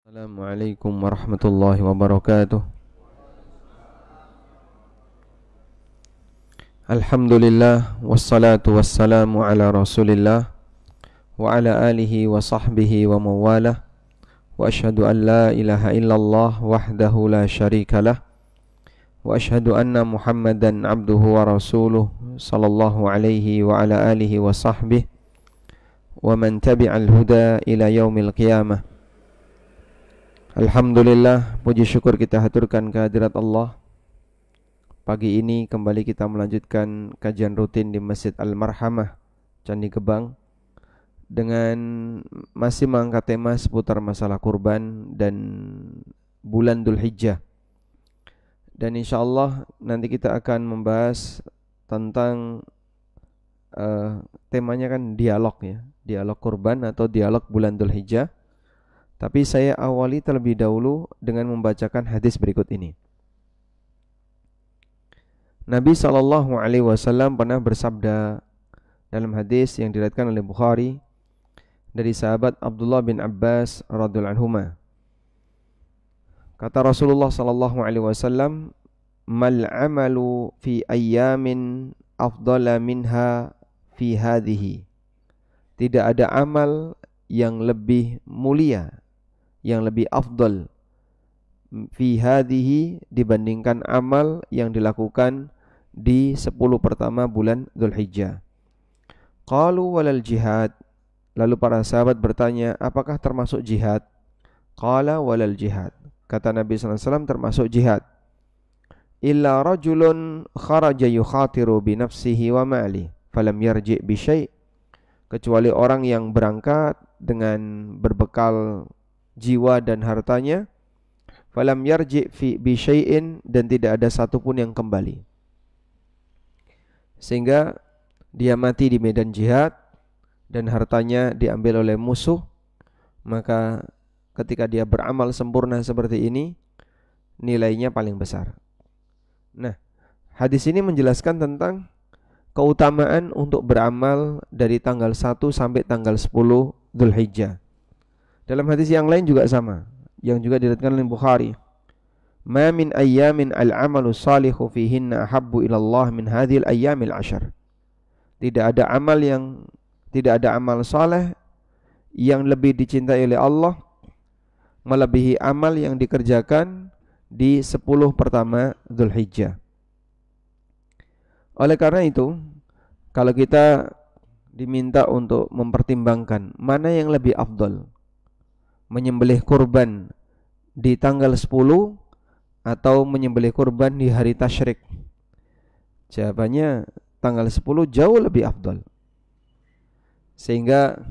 Assalamualaikum warahmatullahi wabarakatuh. Alhamdulillah wassalatu wassalamu ala Rasulillah wa ala alihi wa sahbihi wa mawalah. Wa ashhadu an la ilaha illallah wahdahu la syarikalah wa ashhadu anna Muhammadan abduhu wa rasuluh sallallahu alaihi wa ala alihi wa sahbihi wa man tabi'al huda ila yaumil qiyamah. Alhamdulillah, puji syukur kita haturkan kehadirat Allah. Pagi ini kembali kita melanjutkan kajian rutin di Masjid Al-Marhamah, Candi Gebang, dengan masih mengangkat tema seputar masalah kurban dan bulan Dzulhijjah. Dan insyaallah nanti kita akan membahas tentang temanya kan dialog ya, dialog kurban atau dialog bulan Dzulhijjah. Tapi saya awali terlebih dahulu dengan membacakan hadis berikut ini. Nabi SAW pernah bersabda dalam hadis yang diriwayatkan oleh Bukhari dari sahabat Abdullah bin Abbas radhiyallahu anhuma. Kata Rasulullah SAW, "Mal amalu fi ayyamin afdala minha fi hadhihi." Tidak ada amal yang lebih mulia, yang lebih afdal fi hadhihi dibandingkan amal yang dilakukan di 10 pertama bulan Dzulhijjah. Qalu walal jihad. Lalu para sahabat bertanya, apakah termasuk jihad? Qala walal jihad. Kata Nabi SAW, termasuk jihad. Illa rajulun kharaja yukhatiru bi nafsihi wa mali falam yarji' bi syai'. Kecuali orang yang berangkat dengan berbekal jiwa dan hartanya, falam yarji fi bi syai'in, dan tidak ada satupun yang kembali, sehingga dia mati di medan jihad dan hartanya diambil oleh musuh. Maka ketika dia beramal sempurna seperti ini, nilainya paling besar. Nah, hadis ini menjelaskan tentang keutamaan untuk beramal dari tanggal 1 sampai tanggal 10 Dzulhijjah. Dalam hadis yang lain juga sama, yang juga diriwayatkan oleh Bukhari. Ma min ayyamin al-amalu salihu fihinna ahabbu ila Allah min hadhil ayyamil 'ashar. Tidak ada amal saleh yang lebih dicintai oleh Allah melebihi amal yang dikerjakan di 10 pertama Dzulhijjah. Oleh karena itu, kalau kita diminta untuk mempertimbangkan mana yang lebih afdal, menyembelih kurban di tanggal 10 atau menyembelih kurban di hari tasyrik, jawabannya tanggal 10 jauh lebih afdal. Sehingga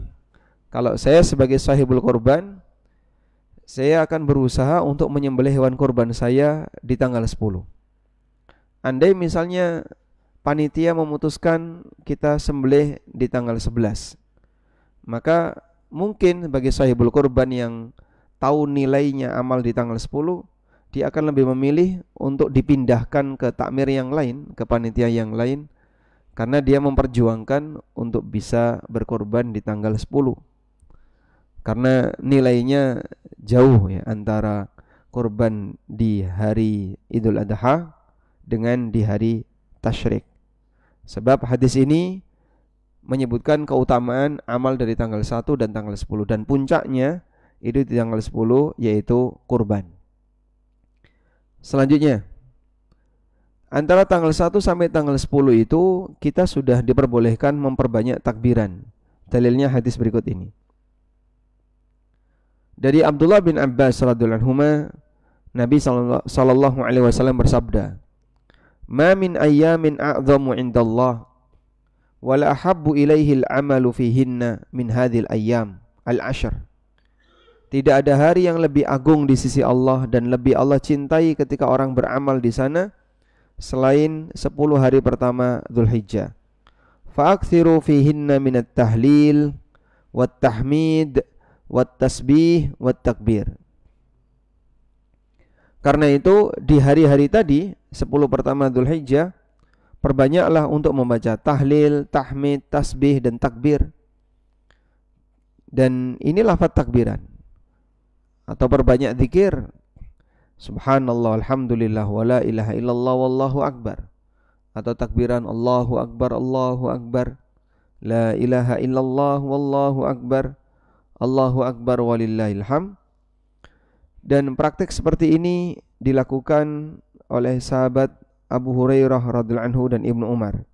kalau saya sebagai sahibul kurban, saya akan berusaha untuk menyembelih hewan kurban saya di tanggal 10. Andai misalnya panitia memutuskan kita sembelih di tanggal 11, maka mungkin bagi sahibul kurban yang tahu nilainya amal di tanggal 10, dia akan lebih memilih untuk dipindahkan ke takmir yang lain, ke panitia yang lain, karena dia memperjuangkan untuk bisa berkorban di tanggal 10. Karena nilainya jauh ya antara kurban di hari Idul Adha dengan di hari tasyrik. Sebab hadis ini menyebutkan keutamaan amal dari tanggal 1 dan tanggal 10, dan puncaknya itu di tanggal 10, yaitu kurban. Selanjutnya, antara tanggal 1 sampai tanggal 10 itu kita sudah diperbolehkan memperbanyak takbiran. Dalilnya hadis berikut ini. Dari Abdullah bin Abbas radhiyallahu anhuma, Nabi sallallahu alaihi wasallam bersabda, "Ma min ayyamin a'dhamu 'indallah wala ahabbu ilaihi al-amalu fihinna min hadhil ayyam al-'ashr." Tidak ada hari yang lebih agung di sisi Allah dan lebih Allah cintai ketika orang beramal di sana selain 10 hari pertama Dzulhijjah. Fa'akthiru fihinna min at-tahlil wat-tahmid wat-tasbih wat-takbir. Karena itu di hari-hari tadi 10 pertama Dzulhijjah, perbanyaklah untuk membaca tahlil, tahmid, tasbih, dan takbir. Dan ini lafaz takbiran. atau perbanyak zikir. Subhanallah, alhamdulillah, wala ilaha illallah, wallahu akbar. Atau takbiran Allahu akbar, Allahu akbar, la ilaha illallah, wallahu akbar, Allahu akbar, walillahil hamd. Dan praktik seperti ini dilakukan oleh sahabat Abu Hurairah radhiyallahu anhu dan Ibnu Umar.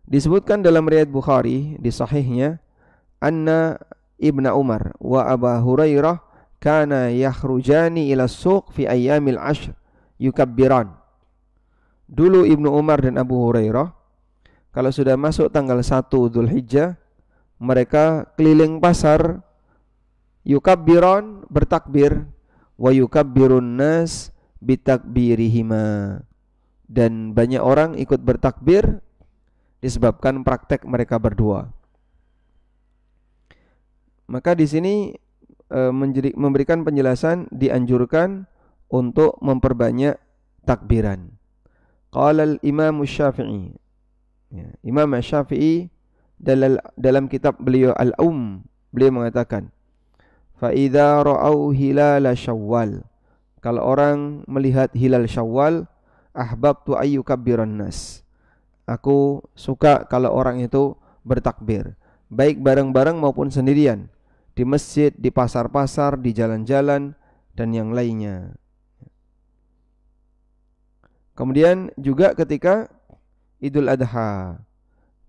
Disebutkan dalam riwayat Bukhari di sahihnya, anna Ibnu Umar wa Abu Hurairah kana yakhrujani ila suq fi ayyamil ashr yukabbiran. Dulu Ibnu Umar dan Abu Hurairah kalau sudah masuk tanggal 1 Dzulhijjah mereka keliling pasar, yukabbiran, bertakbir, wa yukabbirun nas bitakbirihima, dan banyak orang ikut bertakbir disebabkan praktek mereka berdua. Maka di sini memberikan penjelasan dianjurkan untuk memperbanyak takbiran. Qala al-Imam Syafi'i. Imam Syafi'i dalam kitab beliau beliau mengatakan, fa idza ra'au hilal Syawal, kalau orang melihat hilal Syawal, ahbabtu ayyukabbiran nas, aku suka kalau orang itu bertakbir, baik bareng-bareng maupun sendirian, di masjid, di pasar-pasar, di jalan-jalan, dan yang lainnya. Kemudian juga ketika Idul Adha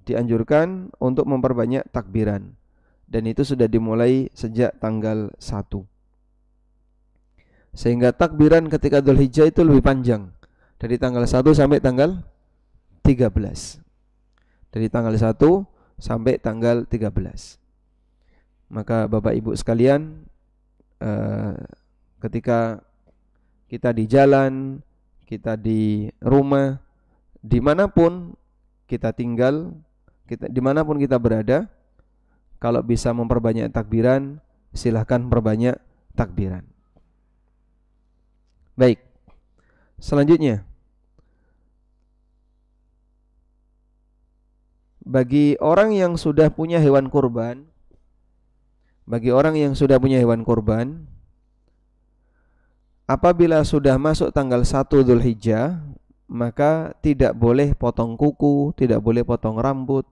dianjurkan untuk memperbanyak takbiran, dan itu sudah dimulai sejak tanggal 1. Sehingga takbiran ketika Dzulhijjah itu lebih panjang, dari tanggal 1 sampai tanggal 13. Dari tanggal 1 sampai tanggal 13. Maka Bapak Ibu sekalian, ketika kita di jalan, kita di rumah, dimanapun kita tinggal, dimanapun kita berada, kalau bisa memperbanyak takbiran, silahkan perbanyak takbiran. Baik, selanjutnya, bagi orang yang sudah punya hewan kurban, apabila sudah masuk tanggal 1 Dzulhijjah, maka tidak boleh potong kuku, tidak boleh potong rambut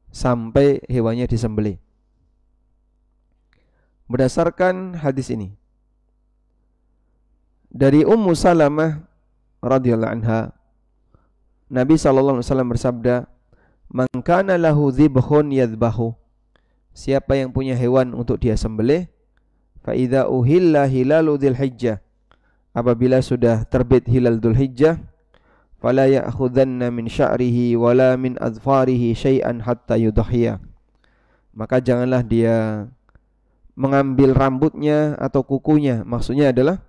sampai hewannya disembelih. Berdasarkan hadis ini, dari Ummu Salamah radhiyallahu anha, Nabi sallallahu alaihi wasallam bersabda, "Man kana lahu dhibhun yadhbahu." Siapa yang punya hewan untuk dia sembelih, fa idza uhilla hilalu dzulhijjah, apabila sudah terbit hilal Dzulhijjah, fala ya'khudanna min sya'rihi wala min adfarihi syai'an hatta yudhiya. Maka janganlah dia mengambil rambutnya atau kukunya. Maksudnya adalah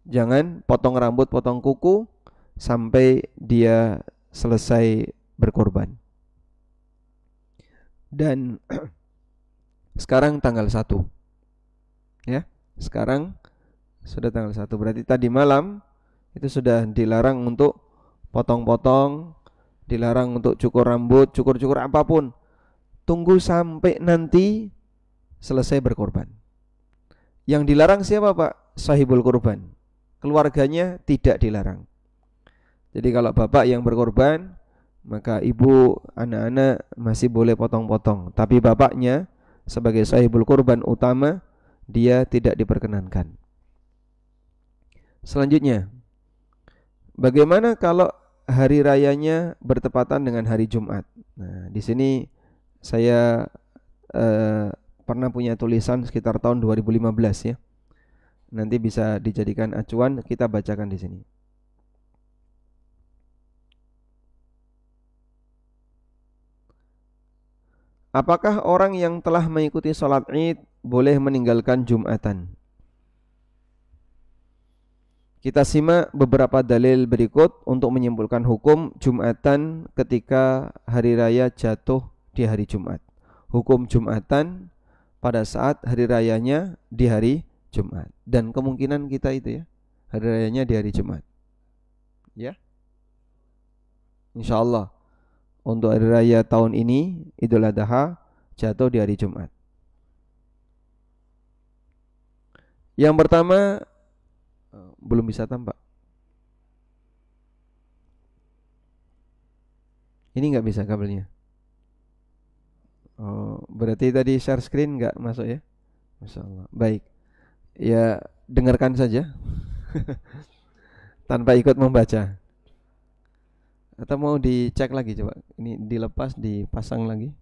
jangan potong rambut, potong kuku sampai dia selesai berkorban. Dan sekarang tanggal 1. Ya, sekarang sudah tanggal 1. Berarti tadi malam itu sudah dilarang untuk potong-potong, dilarang untuk cukur rambut, cukur-cukur apapun. Tunggu sampai nanti selesai berkorban. Yang dilarang siapa, Pak? Sahibul kurban. Keluarganya tidak dilarang. Jadi kalau bapak yang berkorban, maka ibu, anak-anak masih boleh potong-potong. Tapi bapaknya sebagai sahibul kurban utama, dia tidak diperkenankan. Selanjutnya, bagaimana kalau hari rayanya bertepatan dengan hari Jumat? Nah, di sini saya pernah punya tulisan sekitar tahun 2015 ya. Nanti bisa dijadikan acuan, kita bacakan di sini. Apakah orang yang telah mengikuti sholat Id boleh meninggalkan Jumatan? Kita simak beberapa dalil berikut untuk menyimpulkan hukum Jumatan ketika hari raya jatuh di hari Jumat. Hukum Jumatan pada saat hari rayanya di hari Jumat. Dan kemungkinan kita itu ya, hari rayanya di hari Jumat. Ya, InsyaAllah untuk hari raya tahun ini Idul Adha jatuh di hari Jumat. Yang pertama, belum bisa tampak. Ini nggak bisa kabelnya. Oh, berarti tadi share screen nggak masuk ya? Masya Allah. Baik. Ya, dengarkan saja tanpa ikut membaca. Atau mau dicek lagi coba. Ini dilepas, dipasang lagi.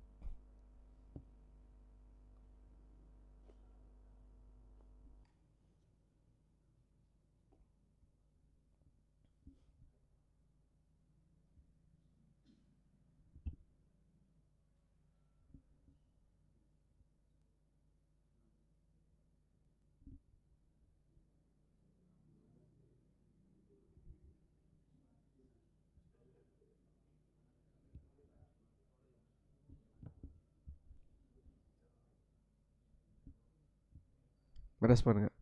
Merespon nggak?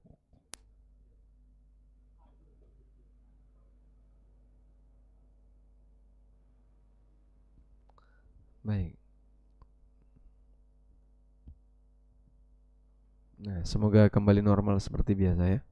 Baik. Nah, semoga kembali normal seperti biasa ya.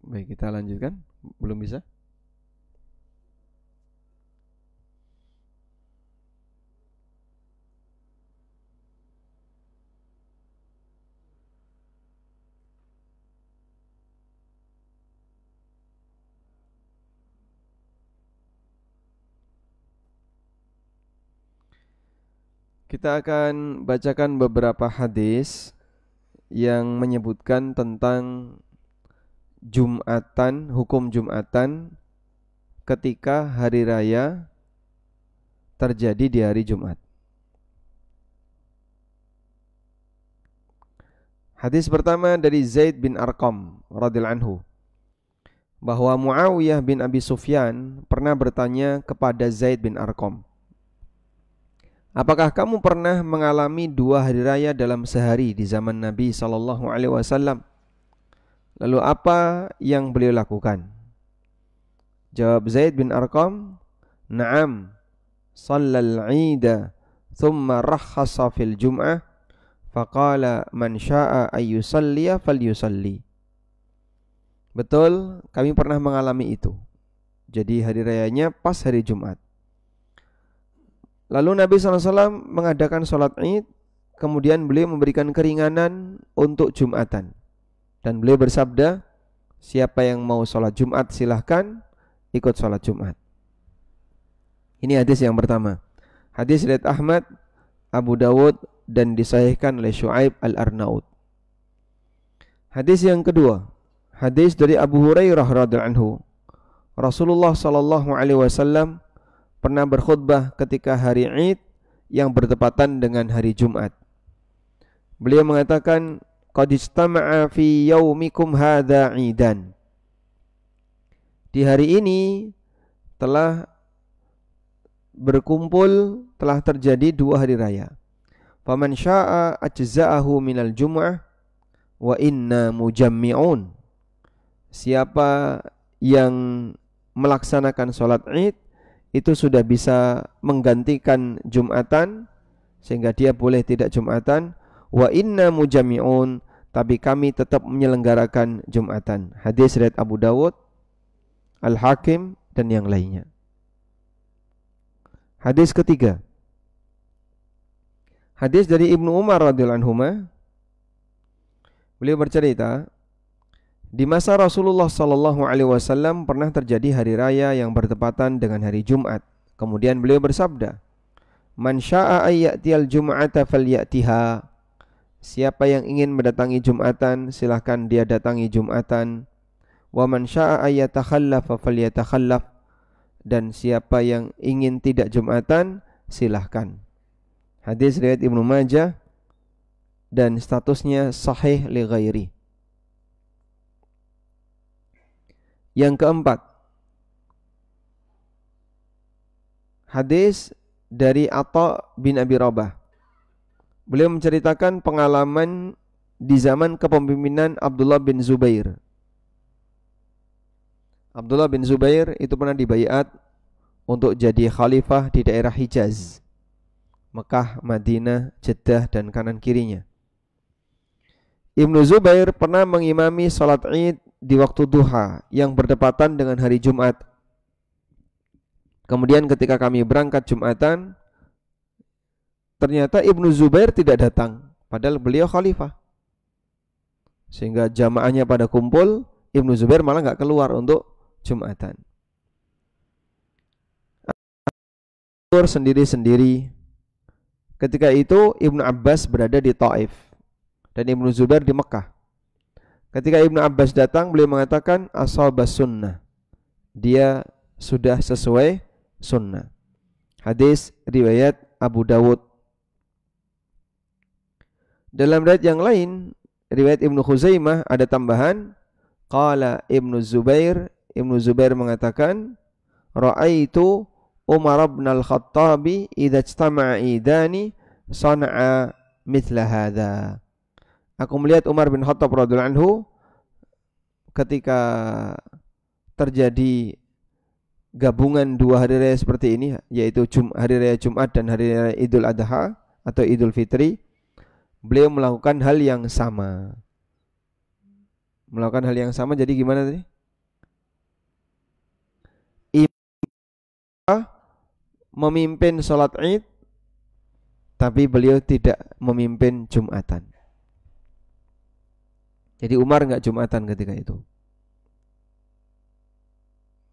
Baik, kita lanjutkan. Belum bisa? Kita akan bacakan beberapa hadis yang menyebutkan tentang Jumatan, hukum Jumatan ketika hari raya terjadi di hari Jumat. Hadis pertama dari Zaid bin Arqam radhiyallahu anhu, bahwa Muawiyah bin Abi Sufyan pernah bertanya kepada Zaid bin Arqam, apakah kamu pernah mengalami 2 hari raya dalam sehari di zaman Nabi SAW? Lalu apa yang beliau lakukan? Jawab Zaid bin Arqam, "Na'am, shallal 'ida, thumma rakhasa fil jum'ah, faqala man syaa ayyusalliya falyusalli." Betul, kami pernah mengalami itu. Jadi hari rayanya pas hari Jumat. Lalu Nabi SAW mengadakan sholat Id, kemudian beliau memberikan keringanan untuk Jumatan. Dan beliau bersabda, siapa yang mau sholat Jumat silahkan ikut sholat Jumat. Ini hadis yang pertama. Hadis riwayat Ahmad, Abu Dawud, dan disahihkan oleh Syu'aib al-Arnaud. Hadis yang kedua, hadis dari Abu Hurairah radhiyallahu anhu. Rasulullah sallallahu alaihi wasallam pernah berkhutbah ketika hari Id yang bertepatan dengan hari Jumat. Beliau mengatakan, qad istama'a fi yaumikum hadza 'idan. Di hari ini telah berkumpul, telah terjadi 2 hari raya. Faman syaa'a ajza'ahu minal jum'ah wa inna mujammi'un. Siapa yang melaksanakan sholat Id itu sudah bisa menggantikan Jumatan, sehingga dia boleh tidak Jumatan. Wa inna mujammi'un, tapi kami tetap menyelenggarakan Jumatan. Hadis riwayat Abu Dawud, Al-Hakim, dan yang lainnya. Hadis ketiga, hadis dari Ibnu Umar radhiyallahu anhuma. Beliau bercerita, di masa Rasulullah sallallahu alaihi wasallam pernah terjadi hari raya yang bertepatan dengan hari Jumat. Kemudian beliau bersabda, man syaa'a ayyatiyal jum'ata falyatiha. Siapa yang ingin mendatangi Jumatan, silahkan dia datangi Jumatan. Wa man syaa'a ayyatakhallafa falyatakhallaf. Dan siapa yang ingin tidak Jumatan, silahkan. Hadis riwayat Ibnu Majah dan statusnya sahih li ghairi. Yang keempat, hadis dari Atha bin Abi Rabah. Beliau menceritakan pengalaman di zaman kepemimpinan Abdullah bin Zubair. Abdullah bin Zubair itu pernah dibaiat untuk jadi khalifah di daerah Hijaz, Mekah, Madinah, Jeddah, dan kanan kirinya. Ibnu Zubair pernah mengimami salat Id di waktu duha yang berdepatan dengan hari Jumat. Kemudian ketika kami berangkat Jumatan, ternyata Ibnu Zubair tidak datang, padahal beliau khalifah. Sehingga jamaahnya pada kumpul, Ibnu Zubair malah nggak keluar untuk Jumatan. Sendiri-sendiri. Ketika itu Ibnu Abbas berada di Taif dan Ibnu Zubair di Mekah. Ketika Ibnu Abbas datang, beliau mengatakan ashabas sunnah. Dia sudah sesuai sunnah. Hadis riwayat Abu Dawud. Dalam riwayat yang lain, riwayat Ibnu Khuzaimah ada tambahan, qala Ibnu Zubair mengatakan, ra'aitu Umar bin al-Khattabi idza ijtama'a idani sana'a mithla hadza. Aku melihat Umar bin Khattab radhiyallahu anhu ketika terjadi gabungan dua hari raya seperti ini, yaitu hari raya Jumat dan hari raya Idul Adha atau Idul Fitri, beliau melakukan hal yang sama. Melakukan hal yang sama, jadi gimana tadi? Memimpin sholat Id, tapi beliau tidak memimpin Jumatan. Jadi Umar enggak Jumatan ketika itu.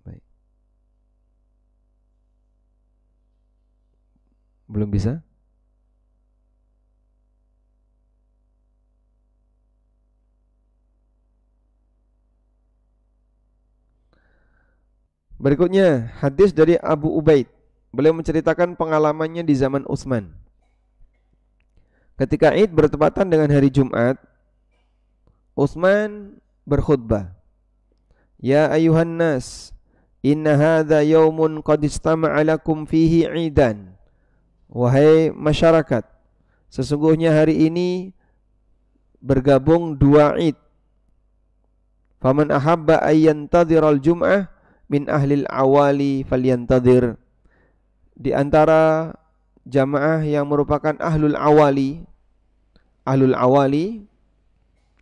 Baik. Belum bisa? Berikutnya hadis dari Abu Ubaid. Beliau menceritakan pengalamannya di zaman Utsman. Ketika Id bertepatan dengan hari Jumat, Utsman berkhutbah. Ya ayuhan nas, inna hadza yaumun qad istama'a lakum fihi 'idan. Wahai masyarakat, sesungguhnya hari ini bergabung dua Id. Faman ahabba ayyantadhiral jum'ah min ahlil awali falyantadir. Di antara jamaah yang merupakan ahlul awali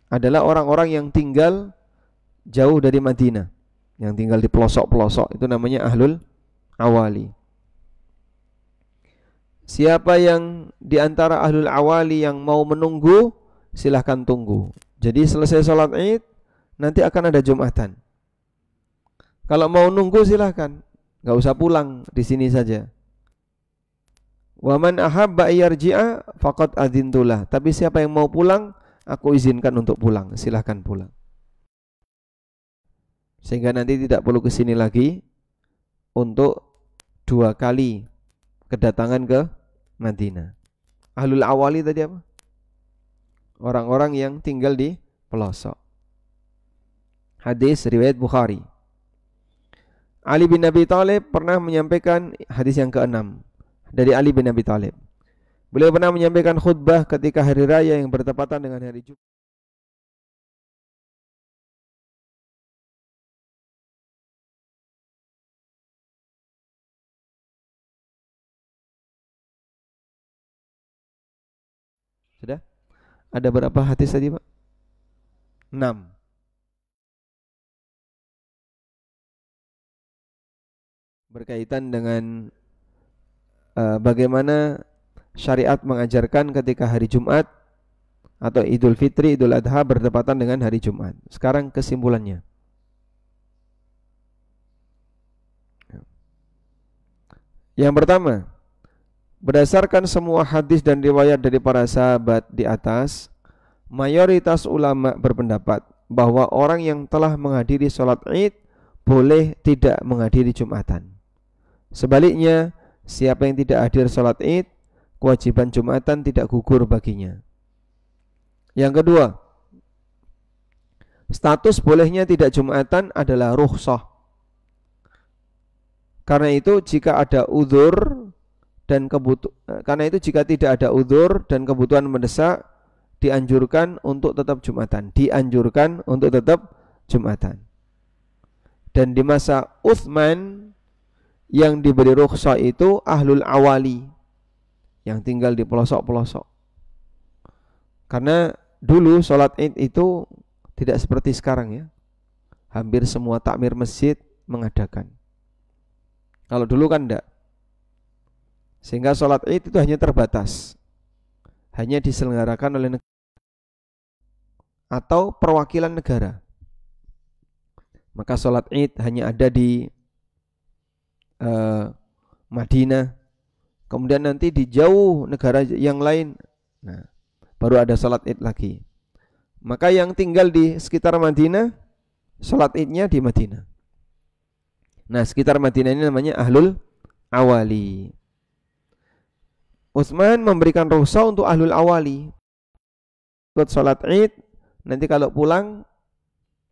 adalah orang-orang yang tinggal jauh dari Madinah, yang tinggal di pelosok-pelosok, itu namanya ahlul awali. Siapa yang di antara ahlul awali yang mau menunggu, silahkan tunggu. Jadi selesai sholat Id nanti akan ada Jumatan. Kalau mau nunggu silahkan, nggak usah pulang, di sini saja. Wa man ahabba yarji'a faqad adzintulah. Tapi siapa yang mau pulang, aku izinkan untuk pulang, silahkan pulang. Sehingga nanti tidak perlu ke sini lagi untuk dua kali kedatangan ke Madinah. Ahlul awali tadi apa? Orang-orang yang tinggal di pelosok. Hadis riwayat Bukhari. Ali bin Abi Thalib pernah menyampaikan hadis yang ke-6 dari Ali bin Abi Thalib. Beliau pernah menyampaikan khutbah ketika hari raya yang bertepatan dengan hari Jumat. Sudah? Ada berapa hadis tadi, Pak? 6. Berkaitan dengan bagaimana syariat mengajarkan ketika hari Jumat atau Idul Fitri, Idul Adha bertepatan dengan hari Jumat. Sekarang kesimpulannya. Yang pertama, berdasarkan semua hadis dan riwayat dari para sahabat di atas, mayoritas ulama berpendapat bahwa orang yang telah menghadiri sholat Id boleh tidak menghadiri Jumatan. Sebaliknya, siapa yang tidak hadir sholat Id, kewajiban Jumatan tidak gugur baginya. Yang kedua, status bolehnya tidak Jumatan adalah rukhsah. Karena itu jika ada uzur dan karena itu jika tidak ada uzur dan kebutuhan mendesak, dianjurkan untuk tetap Jumatan. Dianjurkan untuk tetap Jumatan. Dan di masa Utsman yang diberi rukhsah itu ahlul awali, yang tinggal di pelosok-pelosok. Karena dulu sholat Id itu tidak seperti sekarang ya. Hampir semua takmir masjid mengadakan. Kalau dulu kan enggak. Sehingga sholat Id itu hanya terbatas. Hanya diselenggarakan oleh negara atau perwakilan negara. Maka sholat Id hanya ada di Madinah. Kemudian nanti di jauh negara yang lain, nah, baru ada sholat Id lagi. Maka yang tinggal di sekitar Madinah, sholat Idnya di Madinah. Nah, sekitar Madinah ini namanya ahlul awali. Utsman memberikan rukhsah untuk ahlul awali. Ikut sholat Id, nanti kalau pulang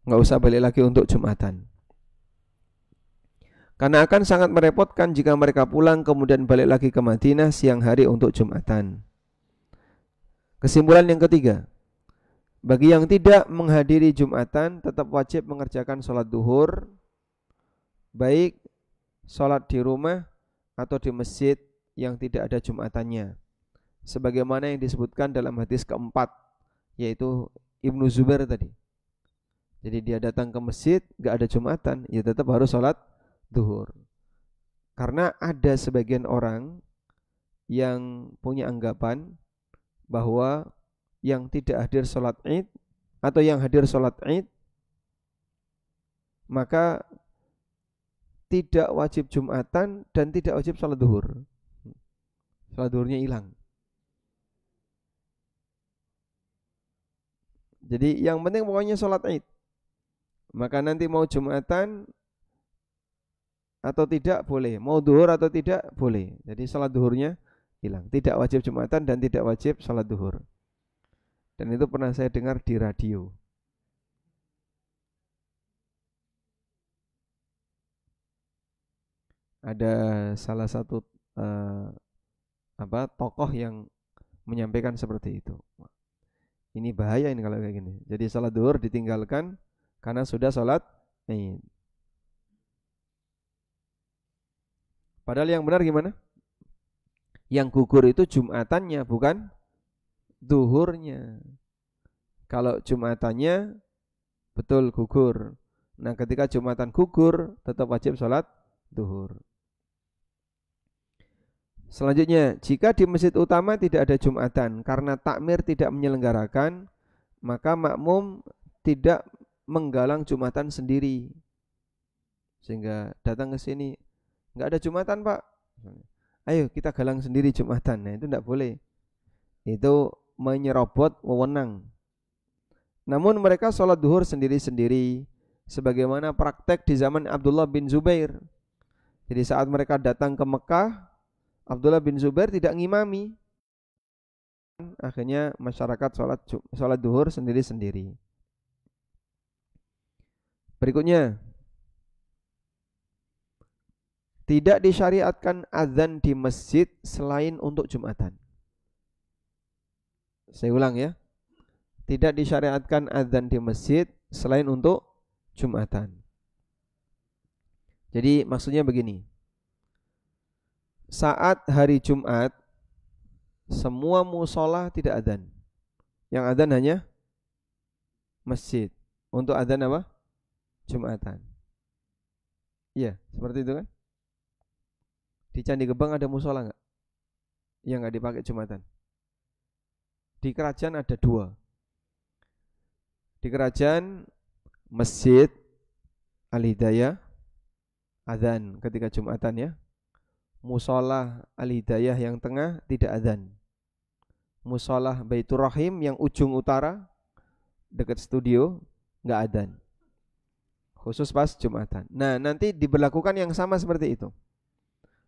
nggak usah balik lagi untuk Jumatan. Karena akan sangat merepotkan jika mereka pulang kemudian balik lagi ke Madinah siang hari untuk Jumatan. Kesimpulan yang ketiga, bagi yang tidak menghadiri Jumatan tetap wajib mengerjakan sholat duhur, baik sholat di rumah atau di masjid yang tidak ada Jumatannya, sebagaimana yang disebutkan dalam hadis keempat, yaitu Ibnu Zubair tadi. Jadi dia datang ke masjid gak ada Jumatan, ya tetap harus sholat duhur. Karena ada sebagian orang yang punya anggapan bahwa yang tidak hadir sholat Id atau yang hadir sholat Id maka tidak wajib Jumatan dan tidak wajib sholat duhur. Sholat duhurnya hilang. Jadi yang penting pokoknya sholat Id. Maka nanti mau Jumatan atau tidak boleh, mau duhur atau tidak boleh. Jadi sholat duhurnya hilang. Tidak wajib Jumatan dan tidak wajib sholat duhur. Dan itu pernah saya dengar di radio. Ada salah satu tokoh yang menyampaikan seperti itu. Ini bahaya ini kalau kayak gini. Jadi sholat duhur ditinggalkan karena sudah sholat Id. Padahal yang benar gimana? Yang gugur itu Jumatannya, bukan duhurnya. Kalau Jumatannya betul gugur. Nah, ketika Jumatan gugur tetap wajib sholat duhur. Selanjutnya, jika di masjid utama tidak ada Jumatan karena takmir tidak menyelenggarakan, maka makmum tidak menggalang Jumatan sendiri. Sehingga datang ke sini, enggak ada Jumatan, Pak. Ayo kita galang sendiri Jumatan. Nah, itu enggak boleh. Itu menyerobot wewenang. Namun mereka sholat duhur sendiri-sendiri, sebagaimana praktek di zaman Abdullah bin Zubair. Jadi saat mereka datang ke Mekah, Abdullah bin Zubair tidak ngimami. Akhirnya masyarakat sholat duhur sendiri-sendiri. Berikutnya, tidak disyariatkan azan di masjid selain untuk Jumatan. Saya ulang ya. Tidak disyariatkan azan di masjid selain untuk Jumatan. Jadi maksudnya begini. Saat hari Jumat, semua musola tidak adzan. Yang adzan hanya masjid. Untuk adzan apa? Jumatan. Iya, seperti itu kan? Di Candi Gebang ada musola enggak? Yang enggak dipakai Jumatan. Di kerajaan ada 2. Di kerajaan Masjid Al-Hidayah adzan ketika Jumatan ya. Musola Al-Hidayah yang tengah tidak adzan. Musola Baitur Rahim yang ujung utara dekat studio enggak adzan. Khusus pas Jumatan. Nah, nanti diberlakukan yang sama seperti itu.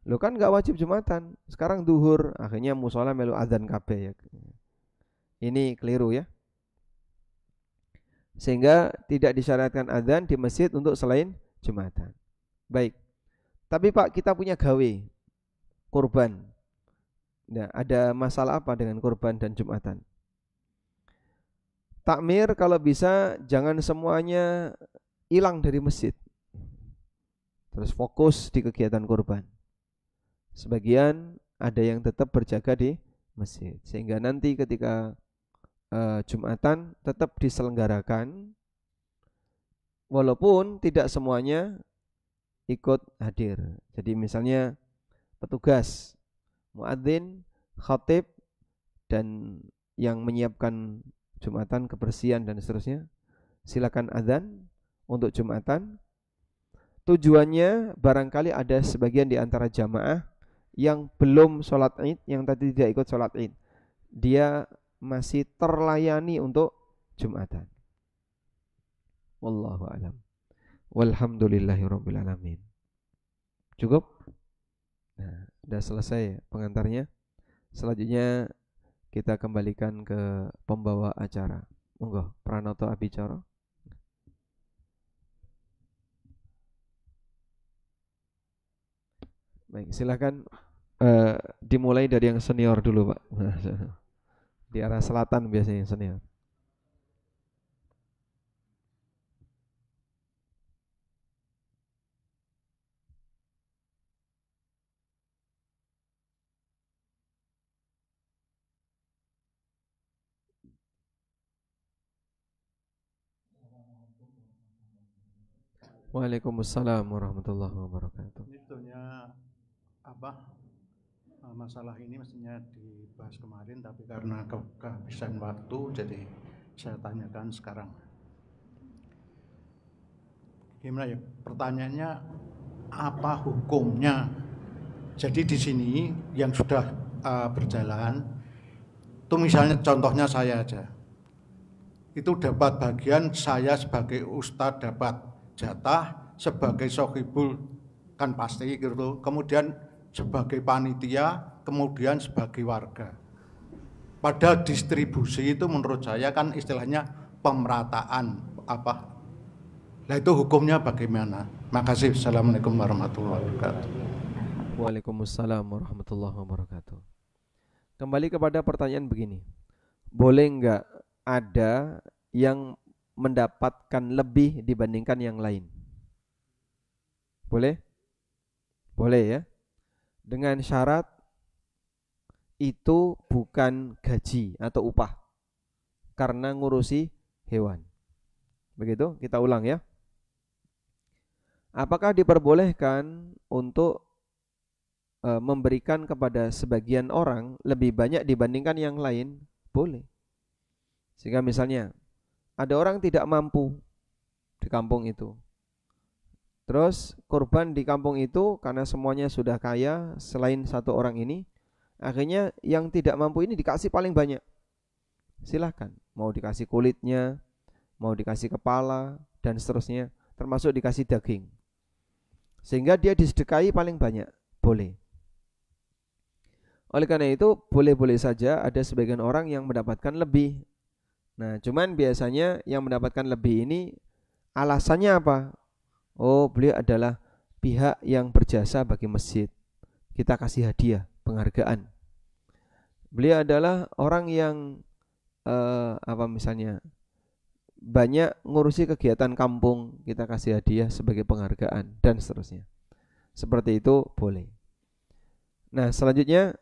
Lo kan nggak wajib Jumatan. Sekarang duhur, akhirnya musola melu adzan kabeh ya. Ini keliru ya. Sehingga tidak disyariatkan adzan di masjid untuk selain Jumatan. Baik. Tapi Pak, kita punya gawe kurban. Nah, ada masalah apa dengan kurban dan Jumatan? Takmir kalau bisa jangan semuanya hilang dari masjid. Terus fokus di kegiatan kurban. Sebagian ada yang tetap berjaga di masjid. Sehingga nanti ketika Jumatan tetap diselenggarakan walaupun tidak semuanya ikut hadir. Jadi misalnya petugas, muadzin, khatib dan yang menyiapkan Jumatan, kebersihan dan seterusnya, silakan adzan untuk Jumatan. Tujuannya barangkali ada sebagian di antara jamaah yang belum sholat id, yang tadi tidak ikut sholat id, dia masih terlayani untuk Jumatan. Wallahu a'lam. Walhamdulillahirabbil alamin. Cukup? Nah, sudah selesai pengantarnya. Selanjutnya kita kembalikan ke pembawa acara. Monggo, Pranoto Abicara. Baik, silakan dimulai dari yang senior dulu, Pak. Di arah selatan biasanya yang senior. Waalaikumsalam warahmatullahi wabarakatuh. Ini sebetulnya masalah ini mestinya dibahas kemarin, tapi karena kehabisan waktu, jadi saya tanyakan sekarang. Gimana ya? Pertanyaannya apa hukumnya? Jadi di sini yang sudah berjalan, itu misalnya contohnya saya aja, itu dapat bagian, saya sebagai ustadz dapat jatah, sebagai sohibul kan pasti gitu, kemudian sebagai panitia, kemudian sebagai warga. Pada distribusi itu menurut saya kan istilahnya pemerataan Nah itu hukumnya bagaimana? Makasih. Assalamualaikum warahmatullahi wabarakatuh. Waalaikumsalam warahmatullahi wabarakatuh. Kembali kepada pertanyaan begini, boleh enggak ada yang mendapatkan lebih dibandingkan yang lain? Boleh? Boleh ya. Dengan syarat itu bukan gaji atau upah karena ngurusi hewan. Begitu, kita ulang ya. Apakah diperbolehkan untuk memberikan kepada sebagian orang lebih banyak dibandingkan yang lain? Boleh. Sehingga misalnya ada orang tidak mampu di kampung itu, terus kurban di kampung itu karena semuanya sudah kaya selain satu orang ini, akhirnya yang tidak mampu ini dikasih paling banyak. Silahkan, mau dikasih kulitnya, mau dikasih kepala dan seterusnya, termasuk dikasih daging, sehingga dia disedekahi paling banyak. Boleh. Oleh karena itu boleh-boleh saja ada sebagian orang yang mendapatkan lebih. Nah, cuman biasanya yang mendapatkan lebih ini alasannya apa? Oh, beliau adalah pihak yang berjasa bagi masjid, kita kasih hadiah, penghargaan. Beliau adalah orang yang misalnya banyak ngurusi kegiatan kampung, kita kasih hadiah sebagai penghargaan dan seterusnya. Seperti itu boleh. Nah, selanjutnya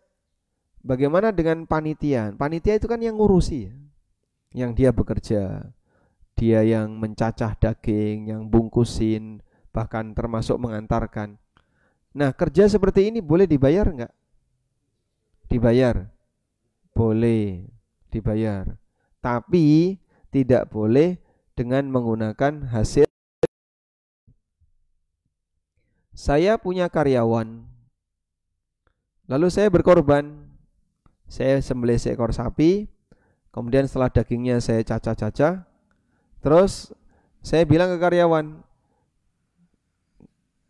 bagaimana dengan panitia? Panitia itu kan yang ngurusi ya, yang dia bekerja, dia yang mencacah daging, yang bungkusin, bahkan termasuk mengantarkan. Nah, kerja seperti ini boleh dibayar enggak? Dibayar. Boleh dibayar. Tapi tidak boleh dengan menggunakan hasil. Saya punya karyawan, lalu saya berkorban. Saya sembelih seekor sapi, kemudian setelah dagingnya saya cacah-cacah, terus saya bilang ke karyawan,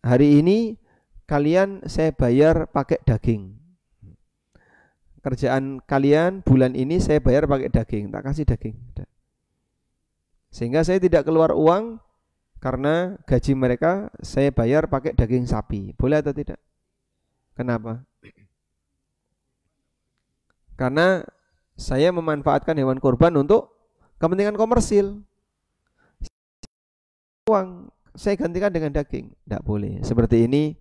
hari ini kalian saya bayar pakai daging. Kerjaan kalian bulan ini saya bayar pakai daging, tak kasih daging. Sehingga saya tidak keluar uang karena gaji mereka saya bayar pakai daging sapi. Boleh atau tidak? Kenapa? Karena saya memanfaatkan hewan kurban untuk kepentingan komersil. Uang saya gantikan dengan daging. Tidak boleh. Seperti ini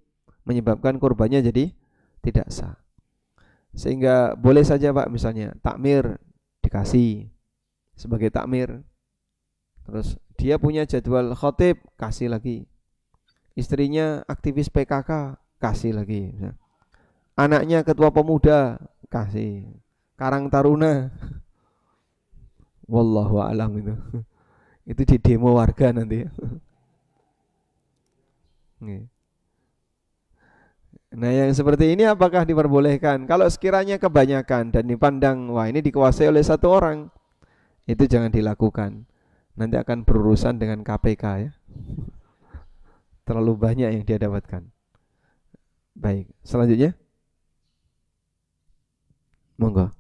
menyebabkan kurbannya jadi tidak sah. Sehingga boleh saja Pak, misalnya takmir dikasih sebagai takmir. Terus dia punya jadwal khotib, kasih lagi. Istrinya aktivis PKK, kasih lagi. Anaknya ketua pemuda, kasih. Karang Taruna. Wallahu a'lam itu. Itu di demo warga nanti. Nah, yang seperti ini apakah diperbolehkan? Kalau sekiranya kebanyakan dan dipandang, wah ini dikuasai oleh satu orang, itu jangan dilakukan. Nanti akan berurusan dengan KPK ya. Terlalu banyak yang dia dapatkan. Baik, selanjutnya. Monggo.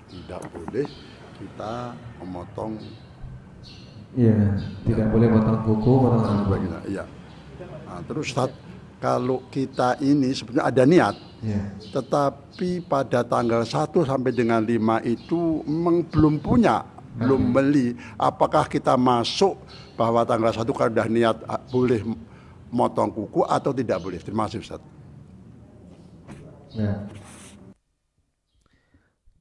Tidak boleh kita memotong. Iya, tidak boleh potong kuku, potong rambut. Iya. Nah, terus kalau kita ini sebenarnya ada niat, tetapi pada tanggal 1 sampai dengan 5 itu memang belum punya, belum beli. Apakah kita masuk bahwa tanggal 1 kalau sudah niat boleh motong kuku atau tidak boleh? Terima kasih Ustaz. Nah,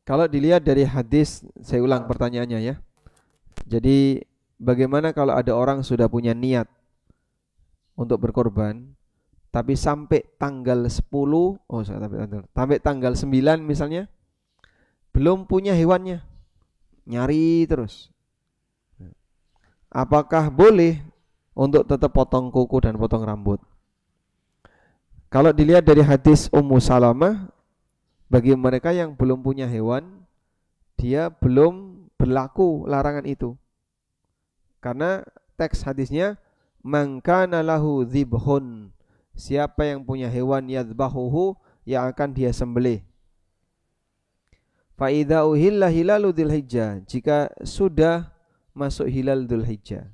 kalau dilihat dari hadis, saya ulang pertanyaannya ya. Jadi bagaimana kalau ada orang sudah punya niat untuk berkorban, tapi sampai tanggal 10, sampai tanggal 9 misalnya, belum punya hewannya, nyari terus. Apakah boleh untuk tetap potong kuku dan potong rambut? Kalau dilihat dari hadis Ummu Salamah, bagi mereka yang belum punya hewan, dia belum berlaku larangan itu. Karena teks hadisnya, man kana lahu dzibhun, siapa yang punya hewan yadzbahuhu, yang akan dia sembelih. Fa idza uhilla hilalu dzulhijjah, jika sudah masuk hilal dzulhijjah,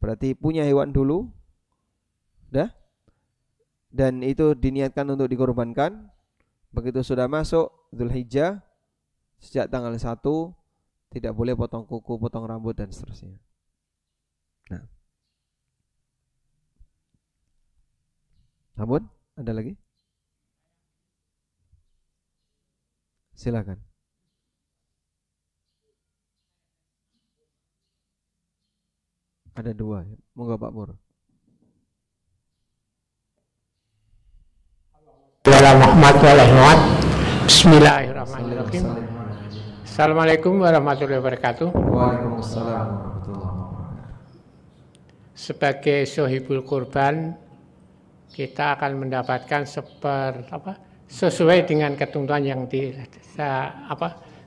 berarti punya hewan dulu, dah, dan itu diniatkan untuk dikorbankan. Begitu sudah masuk dzulhijjah, sejak tanggal 1 tidak boleh potong kuku, potong rambut dan seterusnya. Nah, rambut ada lagi? Silakan. Ada 2 ya. Monggo Pak Pur. Bismillahirrahmanirrahim. Assalamualaikum warahmatullahi wabarakatuh. Waalaikumsalam warahmatullahi wabarakatuh. Sebagai sohibul kurban, kita akan mendapatkan sesuai dengan ketentuan yang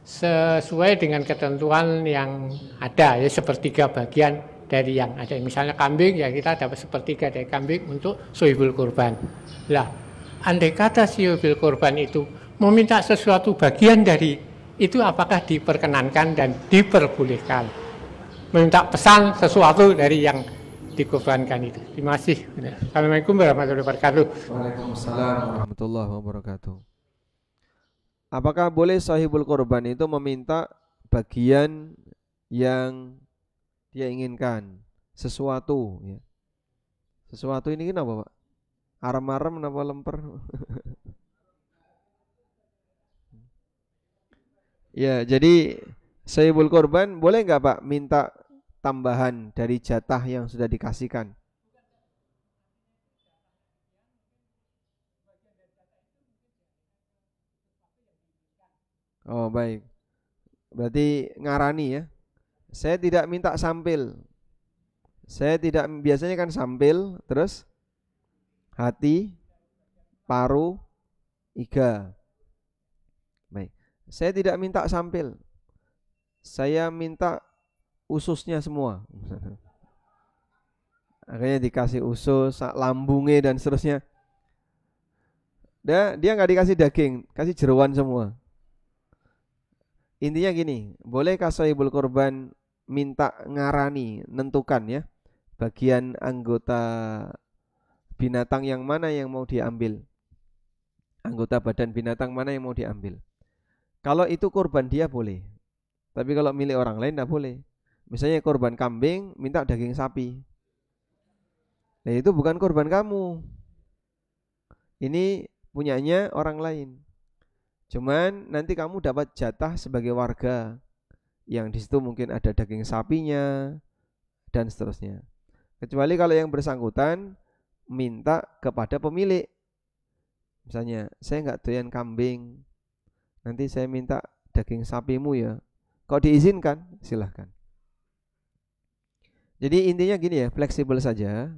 sesuai dengan ketentuan yang ada, ya, sepertiga bagian dari yang ada. Misalnya kambing, ya kita dapat sepertiga dari kambing untuk sohibul kurban. Lah, andai kata sohibul kurban itu meminta sesuatu bagian dari itu, apakah diperkenankan dan diperbolehkan meminta pesan sesuatu dari yang dikorbankan itu? Terima kasih. Assalamualaikum warahmatullahi wabarakatuh. Waalaikumsalam warahmatullahi wabarakatuh. Apakah boleh sahibul korban itu meminta bagian yang dia inginkan, sesuatu ya. Sesuatu ini kenapa Pak? Arem-arem kenapa lemper? Ya, jadi sahibul korban boleh nggak Pak minta tambahan dari jatah yang sudah dikasihkan? Oh baik, berarti ngarani ya. Saya tidak minta sampil. Saya tidak, biasanya kan sampil, terus hati, paru, iga. Baik, saya tidak minta sampil. saya minta ususnya semua. Akhirnya dikasih usus, lambungnya dan seterusnya. Dia nggak dikasih daging, kasih jeroan semua. Intinya gini, bolehkah sahibul kurban minta ngarani, nentukan ya, bagian anggota binatang yang mana yang mau diambil, anggota badan binatang mana yang mau diambil. Kalau itu kurban dia boleh, tapi kalau milik orang lain tidak boleh. Misalnya kurban kambing minta daging sapi, nah itu bukan kurban kamu, ini punyanya orang lain. Cuman nanti kamu dapat jatah sebagai warga, yang di situ mungkin ada daging sapinya dan seterusnya. Kecuali kalau yang bersangkutan minta kepada pemilik, misalnya saya nggak doyan kambing, nanti saya minta daging sapimu ya. Kalau diizinkan silahkan. Jadi intinya gini ya, fleksibel saja.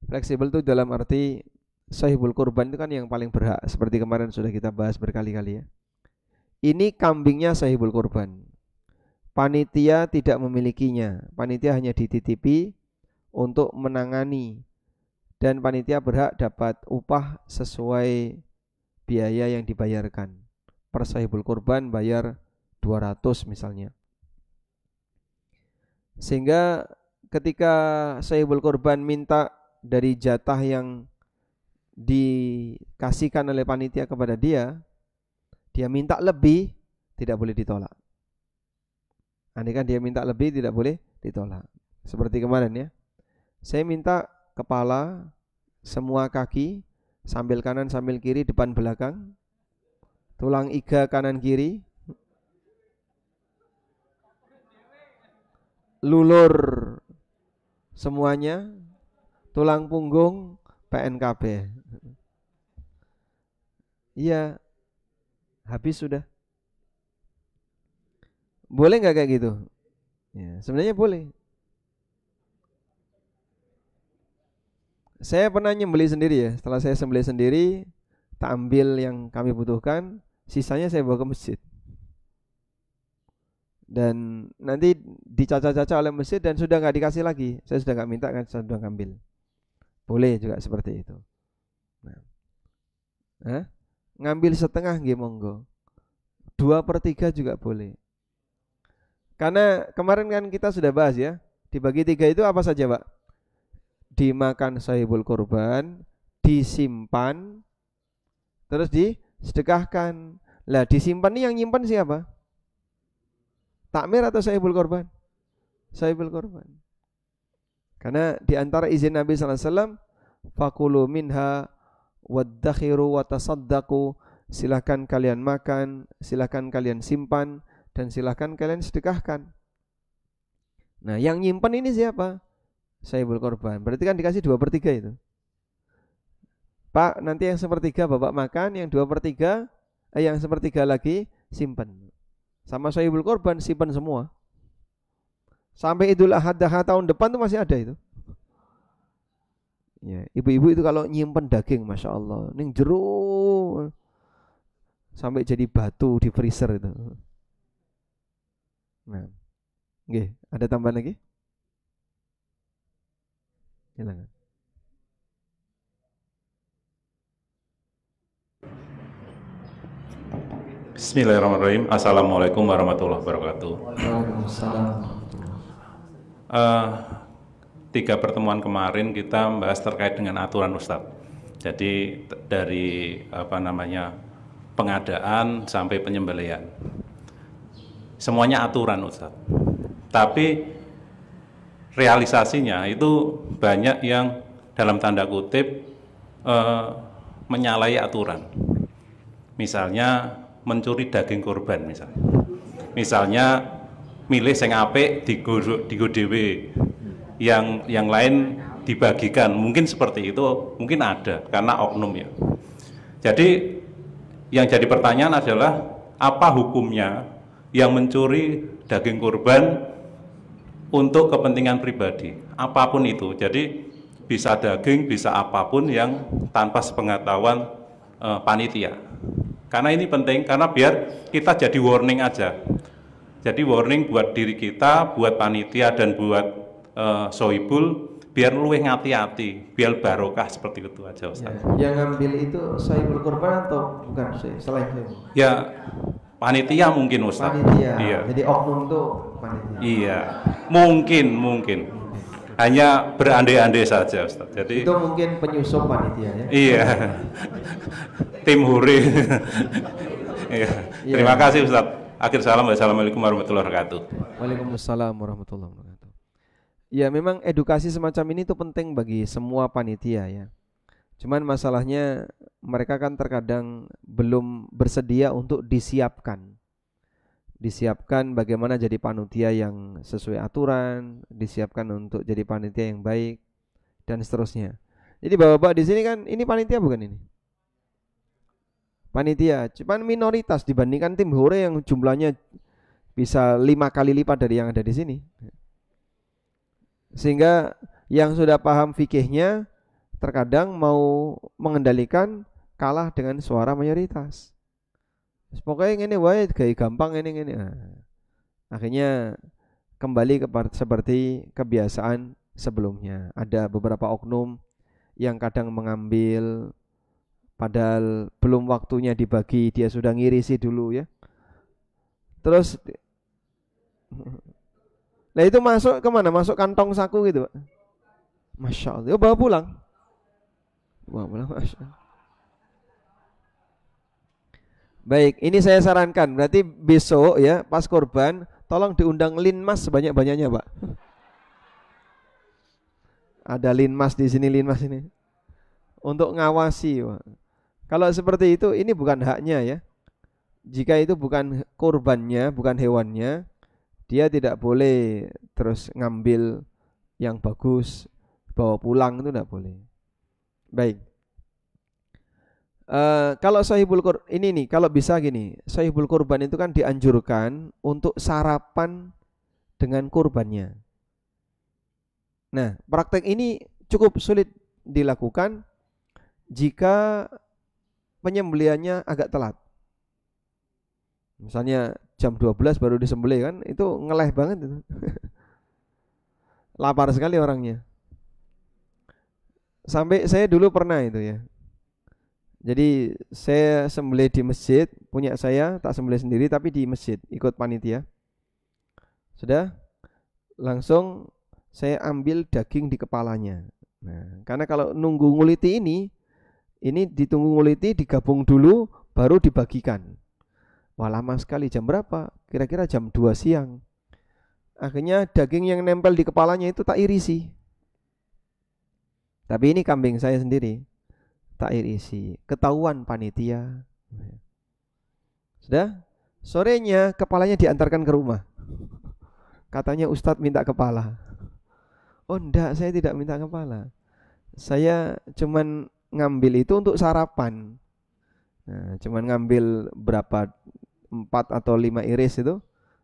Fleksibel itu dalam arti sahibul kurban itu kan yang paling berhak, seperti kemarin sudah kita bahas berkali-kali ya. Ini kambingnya sahibul kurban, panitia tidak memilikinya, panitia hanya dititipi untuk menangani, dan panitia berhak dapat upah sesuai biaya yang dibayarkan. Per sahibul kurban bayar 200 misalnya. Sehingga ketika sahibul kurban minta dari jatah yang dikasihkan oleh panitia kepada dia minta lebih, tidak boleh ditolak. Andai kan dia minta lebih, tidak boleh ditolak. Seperti kemarin ya, saya minta kepala, semua kaki, sambil kanan sambil kiri, depan belakang, tulang iga kanan kiri, lulur semuanya, tulang punggung, PNKB. Iya, habis sudah. Boleh nggak kayak gitu? Ya, sebenarnya boleh. Saya pernah nyembelih sendiri ya. Setelah saya sembelih sendiri, tak ambil yang kami butuhkan, sisanya saya bawa ke masjid. Dan nanti dicaca-caca oleh masjid dan sudah nggak dikasih lagi. Saya sudah nggak minta kan, saya sudah ngambil. Boleh juga seperti itu. Nah, ngambil setengah nggih monggo. 2/3 juga boleh. Karena kemarin kan kita sudah bahas ya, dibagi 3 itu apa saja Pak? Dimakan sahibul kurban, disimpan, terus disedekahkan. Lah disimpan ini yang nyimpan siapa? Takmir atau sahibul kurban? Sahibul kurban. Karena di antara izin Nabi SAW, fakulu minha waddakhiru watasaddaqu, silakan kalian makan, silakan kalian simpan, dan silakan kalian sedekahkan. Nah yang nyimpan ini siapa? Sahibul kurban. Berarti kan dikasih 2/3 itu. Pak, nanti yang 1/3 Bapak makan, yang 2/3, yang 1/3 lagi simpan. Sama sahibul kurban simpan semua. Sampai Idul Adha tahun depan tuh masih ada itu. Ya, ibu-ibu itu kalau nyimpen daging, masya Allah, ning jero sampai jadi batu di freezer itu. Nah, nggih, ada tambahan lagi? Silakan. Bismillahirrahmanirrahim. Assalamualaikum warahmatullahi wabarakatuh. Waalaikumsalam. 3 pertemuan kemarin kita membahas terkait dengan aturan Ustadz. Jadi dari pengadaan sampai penyembelihan, semuanya aturan Ustadz. Tapi realisasinya itu banyak yang dalam tanda kutip menyalahi aturan. Misalnya mencuri daging kurban misalnya milih sing apik digo dhewe, yang lain dibagikan, mungkin seperti itu, mungkin ada karena oknum ya. Jadi yang jadi pertanyaan adalah apa hukumnya yang mencuri daging kurban untuk kepentingan pribadi, apapun itu. Jadi bisa daging, bisa apapun yang tanpa sepengetahuan panitia. Karena ini penting, karena biar kita jadi warning aja. Jadi warning buat diri kita, buat panitia dan buat sohibul, biar luwih ngati-hati, biar barokah seperti itu aja Ustaz. Ya, yang ngambil itu sohibul kurban atau bukan selain itu? Ya panitia mungkin Ustaz. Panitia. Iya. Jadi oknum tuh panitia. Iya. Mungkin. Hanya berandai-andai saja Ustaz. Jadi itu mungkin penyusup panitia ya. Iya. Tim huri. Iya. Terima kasih Ustaz. Akhir salam, wassalamualaikum warahmatullahi wabarakatuh. Waalaikumsalam warahmatullahi wabarakatuh. Ya, memang edukasi semacam ini tuh penting bagi semua panitia ya. Cuman masalahnya mereka kan terkadang belum bersedia untuk disiapkan bagaimana jadi panitia yang sesuai aturan, disiapkan untuk jadi panitia yang baik dan seterusnya. Jadi bapak-bapak di sini kan ini panitia bukan ini? Panitia, cuman minoritas dibandingkan tim hore yang jumlahnya bisa 5 kali lipat dari yang ada di sini. Sehingga yang sudah paham fikihnya terkadang mau mengendalikan kalah dengan suara mayoritas. Pokoknya ini wae gaya gampang ini. Akhirnya kembali seperti kebiasaan sebelumnya. Ada beberapa oknum yang kadang mengambil padahal belum waktunya dibagi, dia sudah ngirisi dulu ya. Terus nah itu masuk kemana? Masuk kantong saku gitu Pak. Masya Allah, bawa pulang. Masya Allah. Baik, ini saya sarankan, berarti besok ya pas korban tolong diundang linmas sebanyak-banyaknya Pak. Ada linmas di sini, linmas ini untuk ngawasi Pak. Kalau seperti itu, ini bukan haknya ya. Jika itu bukan korbannya, bukan hewannya, dia tidak boleh terus ngambil yang bagus, bawa pulang, itu tidak boleh. Baik. Kalau sahibul kurban ini nih, kalau bisa gini, sahibul kurban itu kan dianjurkan untuk sarapan dengan kurbannya. Nah, praktek ini cukup sulit dilakukan jika penyembelihannya agak telat. Misalnya jam 12 baru disembelih kan, itu ngeleh banget itu. Lapar sekali orangnya. Sampai saya dulu pernah itu ya. Jadi saya sembelih di masjid, punya saya tak sembelih sendiri tapi di masjid, ikut panitia. Sudah, langsung saya ambil daging di kepalanya. Nah, karena kalau nunggu nguliti ini ditunggu nguliti, digabung dulu, baru dibagikan. Wah lama sekali, jam berapa? Kira-kira jam 2 siang. Akhirnya daging yang nempel di kepalanya itu tak irisi. Tapi ini kambing saya sendiri, tak irisi. Ketahuan panitia. Sudah, sorenya kepalanya diantarkan ke rumah. Katanya Ustadz minta kepala. Oh enggak, saya tidak minta kepala. Saya cuman ngambil itu untuk sarapan. Nah, cuman ngambil berapa 4 atau 5 iris itu,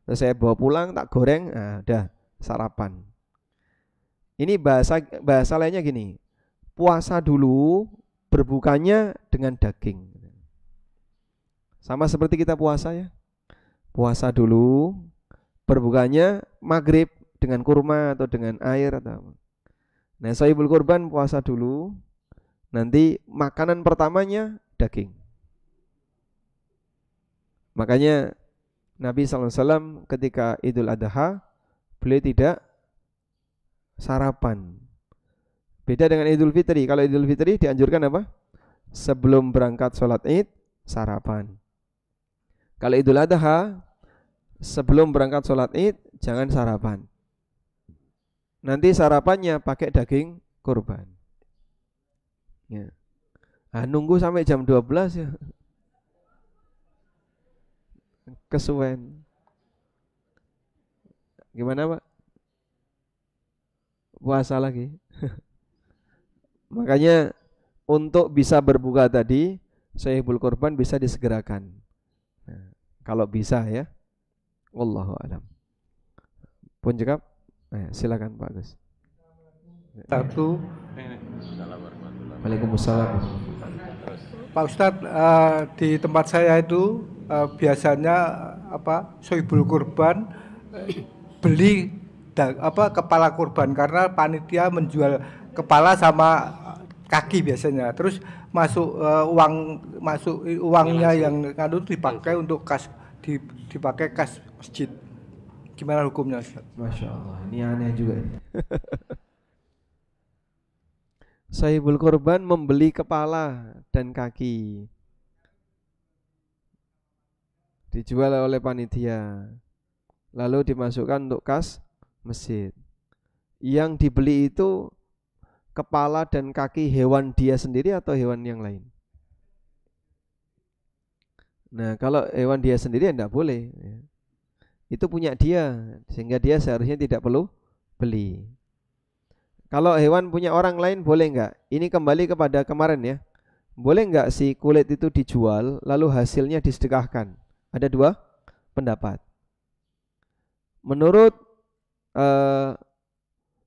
terus saya bawa pulang tak goreng, nah, udah sarapan. Ini bahasa lainnya gini, puasa dulu, berbukanya dengan daging. Sama seperti kita puasa ya, puasa dulu, berbukanya maghrib dengan kurma atau dengan air atau. Nah, sahibul kurban puasa dulu. Nanti makanan pertamanya daging. Makanya Nabi SAW ketika Idul Adha beliau tidak sarapan. Beda dengan Idul Fitri. Kalau Idul Fitri dianjurkan apa? Sebelum berangkat sholat Id sarapan. Kalau Idul Adha sebelum berangkat sholat Id jangan sarapan. Nanti sarapannya pakai daging kurban. Ya. Nah, nunggu sampai jam 12 ya. Kesuwen. Gimana Pak? Puasa lagi. Makanya untuk bisa berbuka tadi, sahibul kurban bisa disegerakan. Nah, kalau bisa ya. Wallahu a'lam. Pun jawab. Silakan Pak Gus. Satu. Waalaikumsalam. Pak Ustadz, di tempat saya itu biasanya sohibul kurban beli kepala kurban karena panitia menjual kepala sama kaki biasanya. Terus uangnya yang dipakai untuk dipakai kas masjid. Gimana hukumnya, Ustaz? Masya Allah, ini aneh juga. Sahibul kurban membeli kepala dan kaki, dijual oleh panitia, lalu dimasukkan untuk kas masjid. Yang dibeli itu kepala dan kaki hewan dia sendiri atau hewan yang lain? Nah, kalau hewan dia sendiri tidak boleh, itu punya dia, sehingga dia seharusnya tidak perlu beli. Kalau hewan punya orang lain boleh enggak? Ini kembali kepada kemarin ya. Boleh enggak si kulit itu dijual lalu hasilnya disedekahkan? Ada dua pendapat. Menurut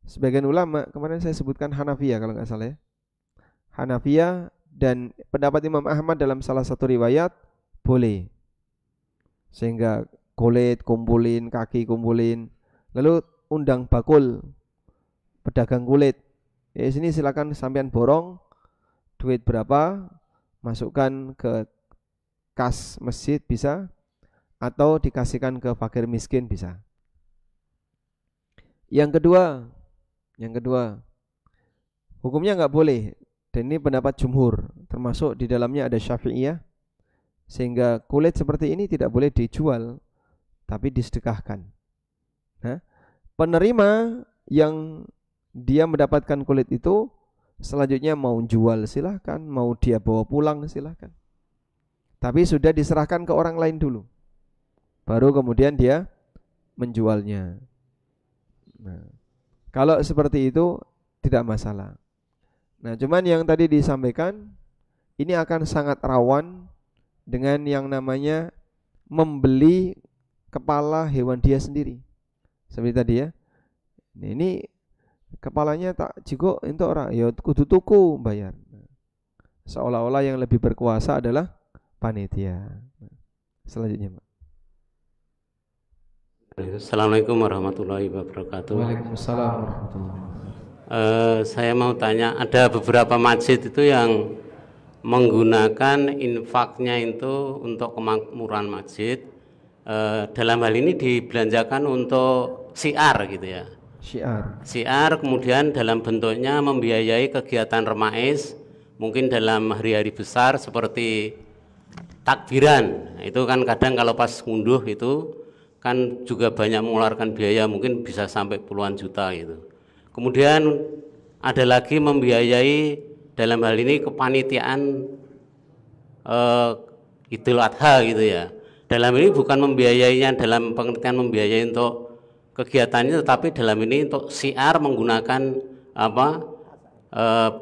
sebagian ulama, kemarin saya sebutkan Hanafiyah kalau nggak salah ya. Hanafiyah dan pendapat Imam Ahmad dalam salah satu riwayat boleh. Sehingga kulit kumpulin, kaki kumpulin, lalu undang bakul pedagang kulit. Ya sini silakan sampean borong duit berapa, masukkan ke kas masjid bisa, atau dikasihkan ke fakir miskin bisa. Yang kedua, hukumnya nggak boleh, dan ini pendapat jumhur, termasuk di dalamnya ada Syafi'iyah, sehingga kulit seperti ini tidak boleh dijual, tapi disedekahkan. Nah, penerima yang dia mendapatkan kulit itu selanjutnya mau jual silahkan, mau dia bawa pulang silahkan, tapi sudah diserahkan ke orang lain dulu, baru kemudian dia menjualnya. Nah, kalau seperti itu tidak masalah. Nah, cuman yang tadi disampaikan ini akan sangat rawan dengan yang namanya membeli kepala hewan dia sendiri. Seperti tadi ya. Nah, ini kepalanya tak jigo untuk orang, ya kudu tuku bayar. Seolah-olah yang lebih berkuasa adalah panitia. Selanjutnya, Pak. Assalamualaikum warahmatullahi wabarakatuh. Waalaikumsalam warahmatullahi wabarakatuh. Saya mau tanya, ada beberapa masjid itu yang menggunakan infaknya itu untuk kemakmuran masjid. Dalam hal ini dibelanjakan untuk syiar gitu ya. Syiar kemudian dalam bentuknya membiayai kegiatan remais, mungkin dalam hari-hari besar seperti takbiran. Itu kan kadang kalau pas ngunduh itu kan juga banyak mengeluarkan biaya, mungkin bisa sampai puluhan juta gitu. Kemudian ada lagi membiayai dalam hal ini kepanitiaan Idul Adha gitu ya. Dalam ini bukan membiayainya dalam pengertian membiayai untuk kegiatannya, tetapi dalam ini untuk syiar menggunakan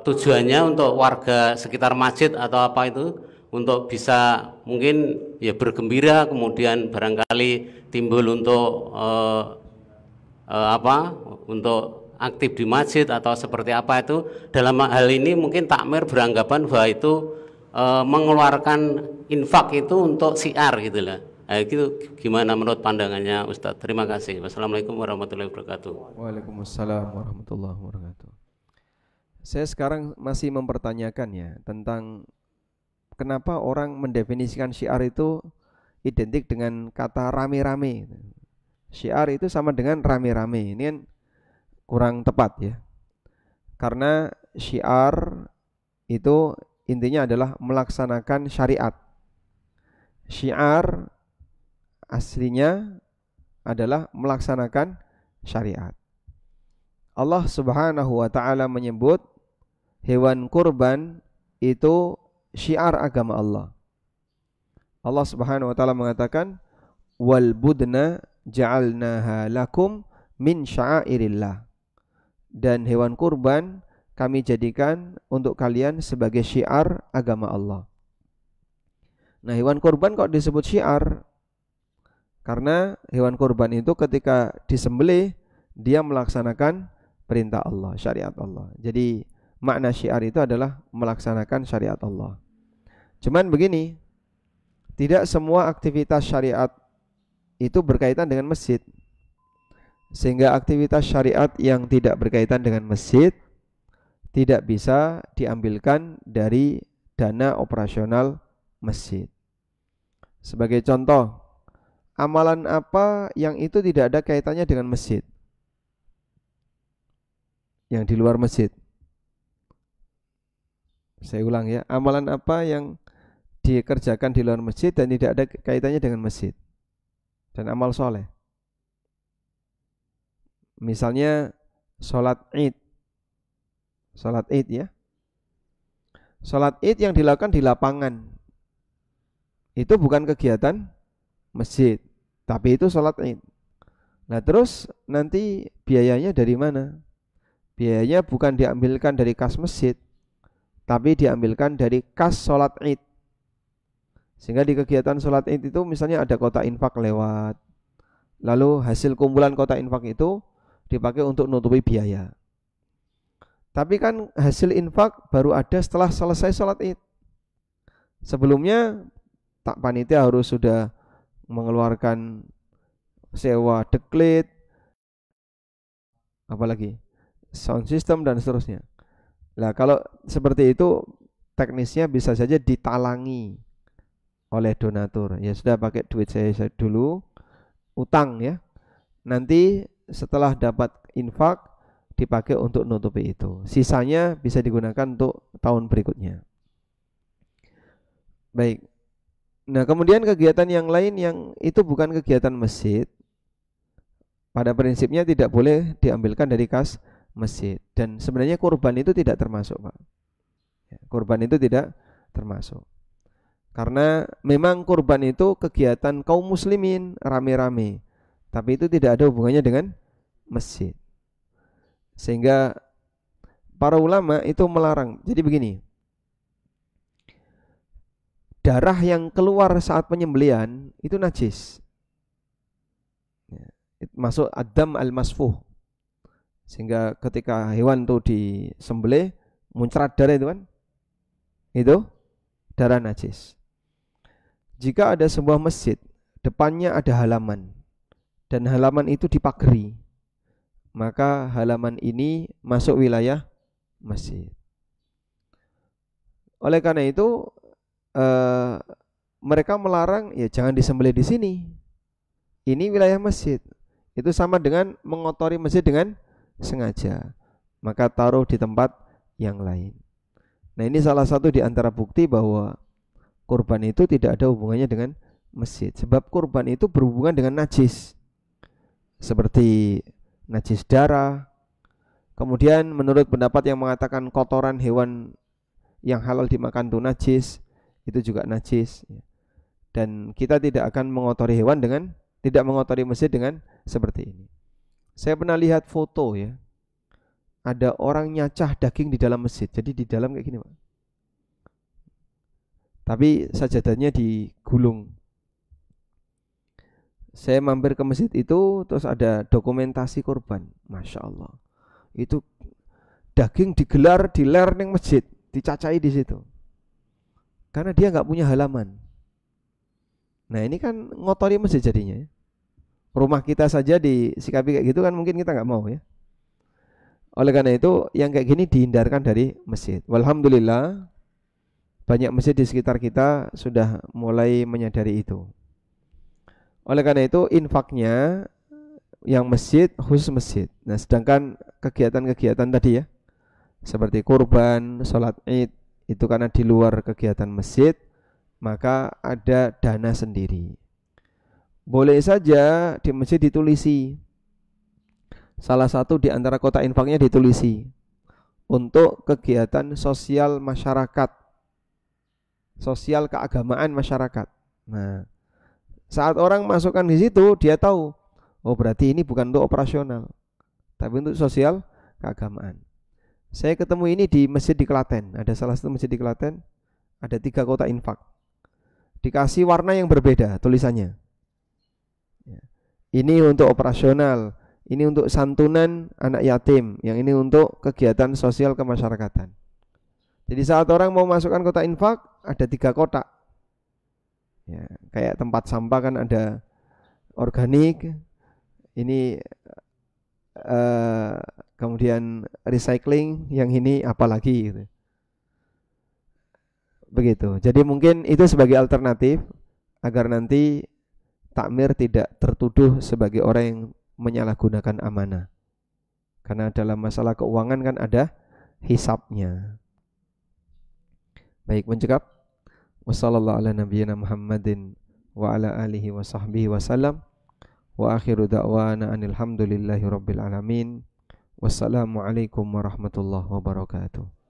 tujuannya untuk warga sekitar masjid atau apa itu, untuk bisa mungkin ya bergembira, kemudian barangkali timbul untuk untuk aktif di masjid atau seperti apa itu. Dalam hal ini mungkin takmir beranggapan bahwa itu mengeluarkan infak itu untuk syiar gitu lah. Itu gimana menurut pandangannya Ustadz? Terima kasih. Wassalamualaikum warahmatullahi wabarakatuh. Waalaikumsalam warahmatullahi wabarakatuh. Saya sekarang masih mempertanyakan ya tentang kenapa orang mendefinisikan syiar itu identik dengan kata rame-rame. Syiar itu sama dengan rame-rame. Ini kan kurang tepat ya. Karena syiar itu intinya adalah melaksanakan syariat. Syiar aslinya adalah melaksanakan syariat. Allah Subhanahu wa taala menyebut hewan kurban itu syiar agama Allah. Allah Subhanahu wa taala mengatakan wal budna ja'alnaha lakum min sya'airillah. Dan hewan kurban kami jadikan untuk kalian sebagai syiar agama Allah. Nah, hewan kurban kok disebut syiar? Karena hewan kurban itu ketika disembelih dia melaksanakan perintah Allah, syariat Allah. Jadi makna syiar itu adalah melaksanakan syariat Allah. Cuman begini, tidak semua aktivitas syariat itu berkaitan dengan masjid. Sehingga aktivitas syariat yang tidak berkaitan dengan masjid tidak bisa diambilkan dari dana operasional masjid. Sebagai contoh, amalan apa yang itu tidak ada kaitannya dengan masjid? Yang di luar masjid. Saya ulang ya, amalan apa yang dikerjakan di luar masjid dan tidak ada kaitannya dengan masjid? Dan amal soleh. Misalnya sholat id. Sholat id ya. Sholat id yang dilakukan di lapangan. Itu bukan kegiatan masjid, tapi itu sholat id. Nah terus nanti biayanya dari mana? Biayanya bukan diambilkan dari kas masjid, tapi diambilkan dari kas sholat id. Sehingga di kegiatan sholat id itu misalnya ada kota infak lewat, lalu hasil kumpulan kota infak itu dipakai untuk nutupi biaya. Tapi kan hasil infak baru ada setelah selesai sholat id. Sebelumnya tak panitia harus sudah mengeluarkan sewa deklit, apalagi sound system dan seterusnya. Nah kalau seperti itu teknisnya bisa saja ditalangi oleh donatur. Ya sudah pakai duit saya dulu, utang ya. Nanti setelah dapat infak dipakai untuk nutupi itu. Sisanya bisa digunakan untuk tahun berikutnya. Baik. Nah, kemudian kegiatan yang lain yang itu bukan kegiatan masjid, pada prinsipnya tidak boleh diambilkan dari kas masjid. Dan sebenarnya kurban itu tidak termasuk, Pak. Kurban itu tidak termasuk. Karena memang kurban itu kegiatan kaum muslimin rame-rame, tapi itu tidak ada hubungannya dengan masjid. Sehingga para ulama itu melarang. Jadi begini, darah yang keluar saat penyembelihan itu najis, masuk adam al-masfuh. Sehingga ketika hewan itu disembelih muncrat darah itu kan, itu darah najis. Jika ada sebuah masjid, depannya ada halaman, dan halaman itu dipagari, maka halaman ini masuk wilayah masjid. Oleh karena itu mereka melarang ya jangan disembelih di sini. Ini wilayah masjid. Itu sama dengan mengotori masjid dengan sengaja. Maka taruh di tempat yang lain. Nah, ini salah satu di antara bukti bahwa kurban itu tidak ada hubungannya dengan masjid. Sebab kurban itu berhubungan dengan najis. Seperti najis darah. Kemudian menurut pendapat yang mengatakan kotoran hewan yang halal dimakan itu najis, itu juga najis. Dan kita tidak akan mengotori hewan dengan, tidak mengotori masjid dengan seperti ini. Saya pernah lihat foto ya, ada orang nyacah daging di dalam masjid. Jadi di dalam kayak gini, Pak. Tapi sajadahnya digulung. Saya mampir ke masjid itu, terus ada dokumentasi kurban. Masya Allah, itu daging digelar di lereng masjid, dicacai di situ. Karena dia nggak punya halaman. Nah ini kan ngotori masjid jadinya. Rumah kita saja disikapi kayak gitu kan mungkin kita nggak mau ya. Oleh karena itu yang kayak gini dihindarkan dari masjid. Walhamdulillah banyak masjid di sekitar kita sudah mulai menyadari itu. Oleh karena itu infaknya yang masjid khusus masjid. Nah sedangkan kegiatan-kegiatan tadi ya, seperti kurban, sholat id, itu karena di luar kegiatan masjid, maka ada dana sendiri. Boleh saja di masjid ditulisi, salah satu di antara kota infaknya ditulisi untuk kegiatan sosial masyarakat, sosial keagamaan masyarakat. Nah, saat orang masukkan di situ, dia tahu, oh berarti ini bukan untuk operasional, tapi untuk sosial keagamaan. Saya ketemu ini di masjid di Klaten. Ada salah satu masjid di Klaten, ada 3 kota infak. Dikasih warna yang berbeda tulisannya. Ini untuk operasional, ini untuk santunan anak yatim, yang ini untuk kegiatan sosial kemasyarakatan. Jadi saat orang mau masukkan kota infak, ada 3 kotak. Ya, kayak tempat sampah kan ada organik, ini kemudian recycling, yang ini apalagi gitu. Begitu. Jadi mungkin itu sebagai alternatif agar nanti takmir tidak tertuduh sebagai orang yang menyalahgunakan amanah. Karena dalam masalah keuangan kan ada hisabnya. Baik, mencekap. Wassallallahu ala nabiyyina Muhammadin wa ala alihi wa sahbihi wasallam. Wa akhiru da'wana anil hamdulillahi rabbil alamin. Wassalamualaikum warahmatullahi wabarakatuh.